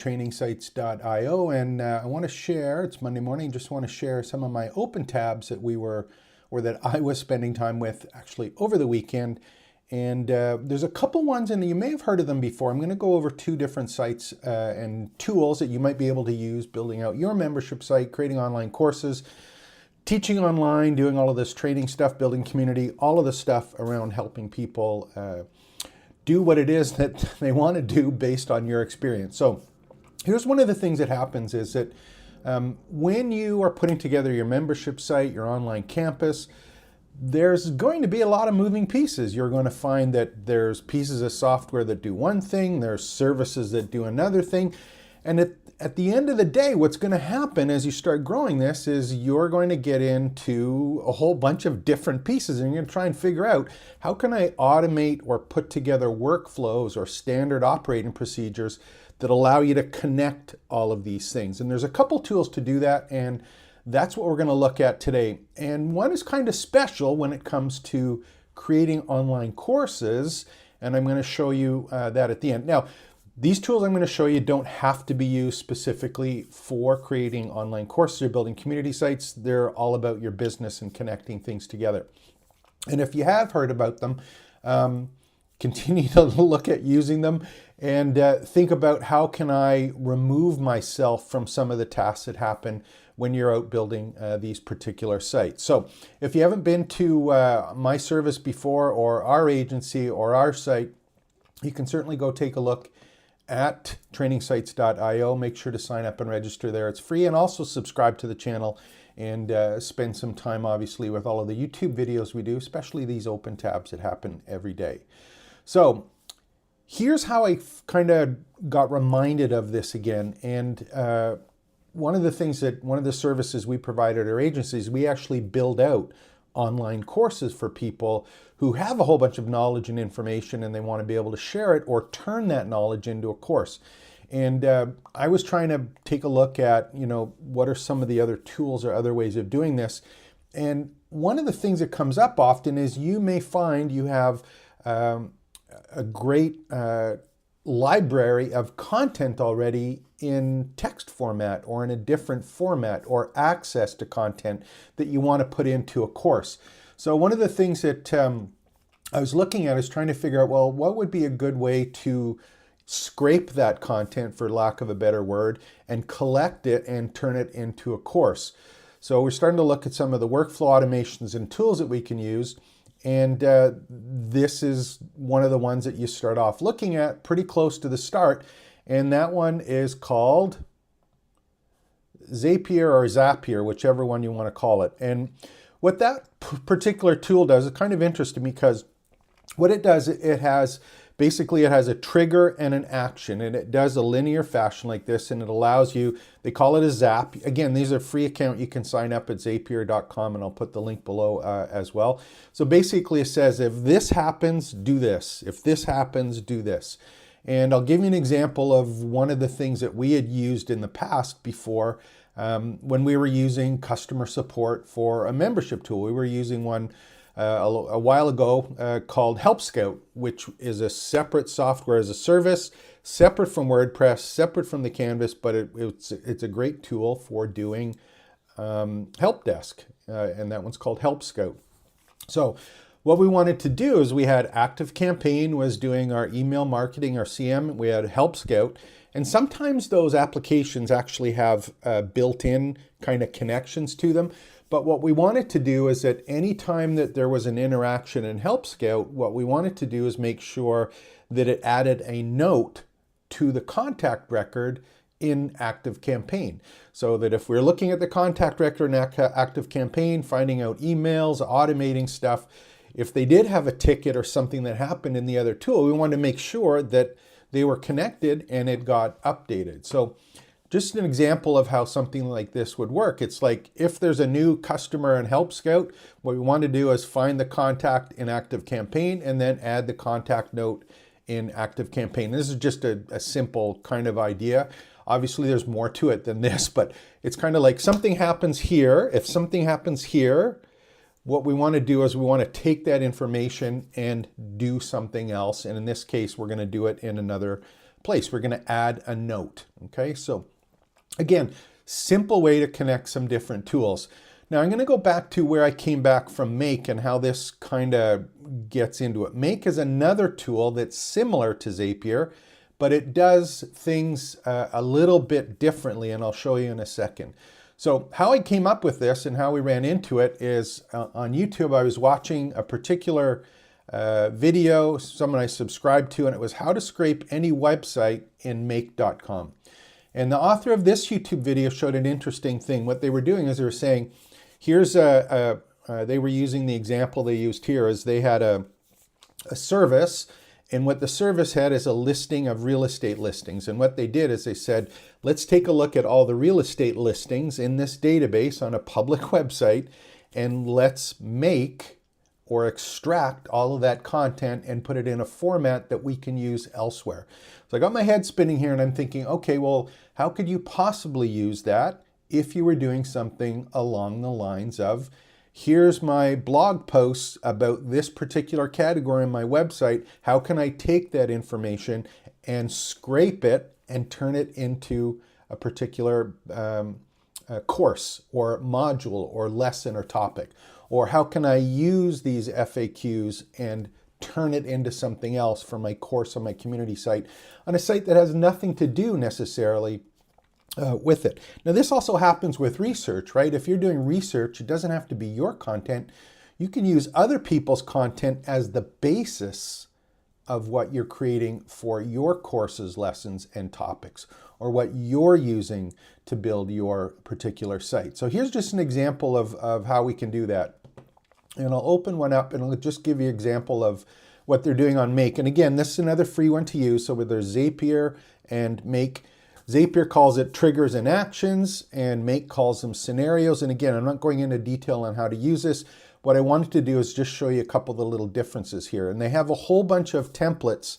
trainingsites.io, and I want to share, it's Monday morning, just want to share some of my open tabs that that I was spending time with actually over the weekend. And there's a couple ones, and you may have heard of them before. I'm going to go over two different sites and tools that you might be able to use building out your membership site, creating online courses, teaching online, doing all of this training stuff, building community, all of the stuff around helping people do what it is that they want to do based on your experience. So here's one of the things that happens is that when you are putting together your membership site, your online campus, there's going to be a lot of moving pieces. You're going to find that there's pieces of software that do one thing, there's services that do another thing. And at the end of the day, what's going to happen as you start growing this is you're going to get into a whole bunch of different pieces, and you're going to try and figure out, how can I automate or put together workflows or standard operating procedures that allow you to connect all of these things? And there's a couple tools to do that, and that's what we're going to look at today. And one is kind of special when it comes to creating online courses, and I'm going to show you that at the end. Now, these tools I'm going to show you don't have to be used specifically for creating online courses or building community sites. They're all about your business and connecting things together. And if you have heard about them, continue to look at using them and think about, how can I remove myself from some of the tasks that happen when you're out building these particular sites. So if you haven't been to my service before, or our agency or our site, you can certainly go take a look at trainingsites.io. Make sure to sign up and register there. It's free, and also subscribe to the channel and spend some time, obviously, with all of the YouTube videos we do, especially these open tabs that happen every day. So here's how I kind of got reminded of this again. And one of the services we provide at our agencies, we actually build out online courses for people who have a whole bunch of knowledge and information, and they want to be able to share it or turn that knowledge into a course. And I was trying to take a look at, what are some of the other tools or other ways of doing this. And one of the things that comes up often is you may find you have a great library of content already in text format or in a different format, or access to content that you want to put into a course. So one of the things that I was looking at is trying to figure out, well, what would be a good way to scrape that content, for lack of a better word, and collect it and turn it into a course. So we're starting to look at some of the workflow automations and tools that we can use. And this is one of the ones that you start off looking at pretty close to the start. And that one is called Zapier, or Zapier, whichever one you want to call it. And what that particular tool does is kind of interesting, because what it does, it has a trigger and an action, and it does a linear fashion like this, and it allows you, they call it a zap. Again, these are free account. You can sign up at zapier.com, and I'll put the link below as well. So basically it says, if this happens, do this. If this happens, do this. And I'll give you an example of one of the things that we had used in the past before, when we were using customer support for a membership tool. We were using one a while ago called Help Scout, which is a separate software as a service, separate from WordPress, separate from the Canvas, but it's a great tool for doing help desk, and that one's called Help Scout. So what we wanted to do is, we had ActiveCampaign was doing our email marketing, our CM, we had Help Scout, and sometimes those applications actually have built-in kind of connections to them. But what we wanted to do is that any time that there was an interaction in Help Scout, what we wanted to do is make sure that it added a note to the contact record in ActiveCampaign. So that if we're looking at the contact record in ActiveCampaign, finding out emails, automating stuff, if they did have a ticket or something that happened in the other tool, we wanted to make sure that they were connected and it got updated. So just an example of how something like this would work. It's like, if there's a new customer in Help Scout, what we want to do is find the contact in ActiveCampaign and then add the contact note in ActiveCampaign. This is just a simple kind of idea. Obviously, there's more to it than this, but it's kind of like, something happens here. If something happens here, what we want to do is we want to take that information and do something else. And in this case, we're going to do it in another place. We're going to add a note. Okay, so again, simple way to connect some different tools. Now I'm going to go back to where I came back from Make and how this kind of gets into it. Make is another tool that's similar to Zapier, but it does things a little bit differently, and I'll show you in a second. So how I came up with this and how we ran into it is on YouTube. I was watching a particular video, someone I subscribed to, and it was how to scrape any website in make.com. And the author of this YouTube video showed an interesting thing. What they were doing is they were saying, here's they were using the example they used here is they had a service, and what the service had is a listing of real estate listings. And what they did is they said, let's take a look at all the real estate listings in this database on a public website, and let's make or extract all of that content and put it in a format that we can use elsewhere. So I got my head spinning here and I'm thinking, okay, well, how could you possibly use that if you were doing something along the lines of, here's my blog posts about this particular category on my website. How can I take that information and scrape it and turn it into a particular course or module or lesson or topic? Or how can I use these FAQs and turn it into something else for my course on my community site, on a site that has nothing to do necessarily with it. Now, this also happens with research, right? If you're doing research, it doesn't have to be your content. You can use other people's content as the basis of what you're creating for your courses, lessons, and topics, or what you're using to build your particular site. So here's just an example of how we can do that. And I'll open one up and I'll just give you an example of what they're doing on Make. And again, this is another free one to use. So with their Zapier and Make, Zapier calls it triggers and actions, and Make calls them scenarios. And again, I'm not going into detail on how to use this. What I wanted to do is just show you a couple of the little differences here. And they have a whole bunch of templates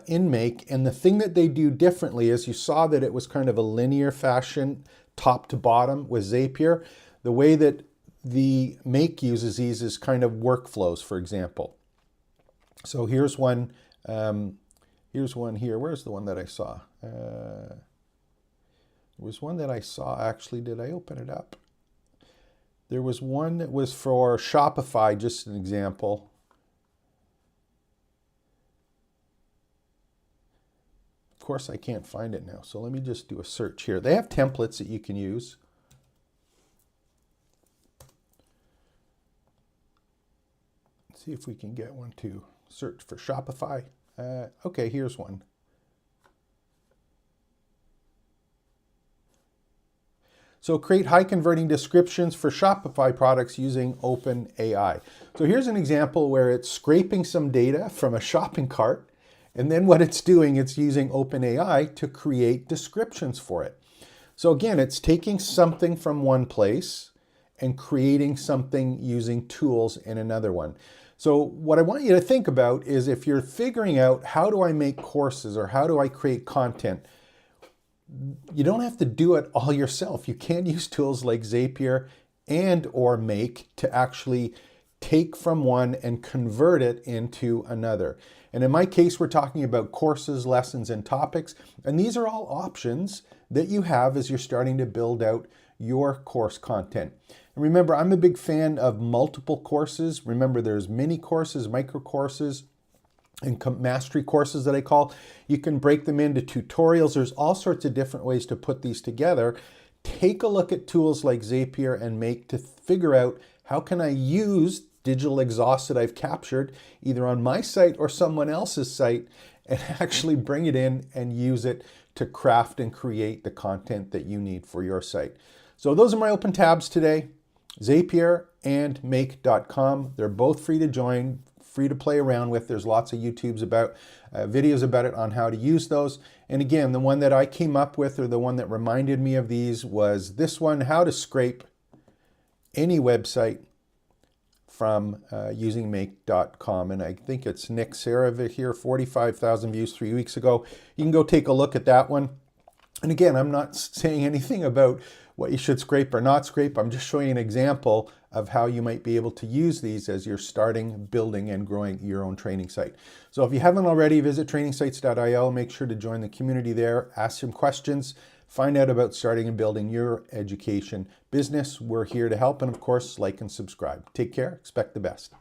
in Make. And the thing that they do differently is you saw that it was kind of a linear fashion, top to bottom with Zapier. The way that the Make uses these is kind of workflows, for example. So here's one. Here's one here. Where's the one that I saw? There was one that I saw, actually. Did I open it up? There was one that was for Shopify, just an example. Of course, I can't find it now. So let me just do a search here. They have templates that you can use. Let's see if we can get one to search for Shopify. Okay, here's one. So create high converting descriptions for Shopify products using OpenAI. So here's an example where it's scraping some data from a shopping cart, and then what it's doing, it's using OpenAI to create descriptions for it. So again, it's taking something from one place and creating something using tools in another one. So what I want you to think about is, if you're figuring out how do I make courses or how do I create content, you don't have to do it all yourself. You can use tools like Zapier and or Make to actually take from one and convert it into another. And in my case, we're talking about courses, lessons, and topics. And these are all options that you have as you're starting to build out your course content. And remember, I'm a big fan of multiple courses. Remember, there's mini courses, micro courses, and mastery courses that I call. You can break them into tutorials. There's all sorts of different ways to put these together. Take a look at tools like Zapier and Make to figure out, how can I use digital exhaust that I've captured either on my site or someone else's site and actually bring it in and use it to craft and create the content that you need for your site. So those are my open tabs today, Zapier and Make.com. They're both free to join, free to play around with. There's lots of YouTubes about videos about it on how to use those. And again, the one that I came up with, or the one that reminded me of these, was this one, how to scrape any website from using Make.com. And I think it's Nick Sarah here, 45,000 views 3 weeks ago. You can go take a look at that one. And again, I'm not saying anything about what you should scrape or not scrape. I'm just showing an example of how you might be able to use these as you're starting, building, and growing your own training site. So if you haven't already, visit trainingsites.il. Make sure to join the community there, ask some questions, find out about starting and building your education business. We're here to help. And of course, like and subscribe. Take care. Expect the best.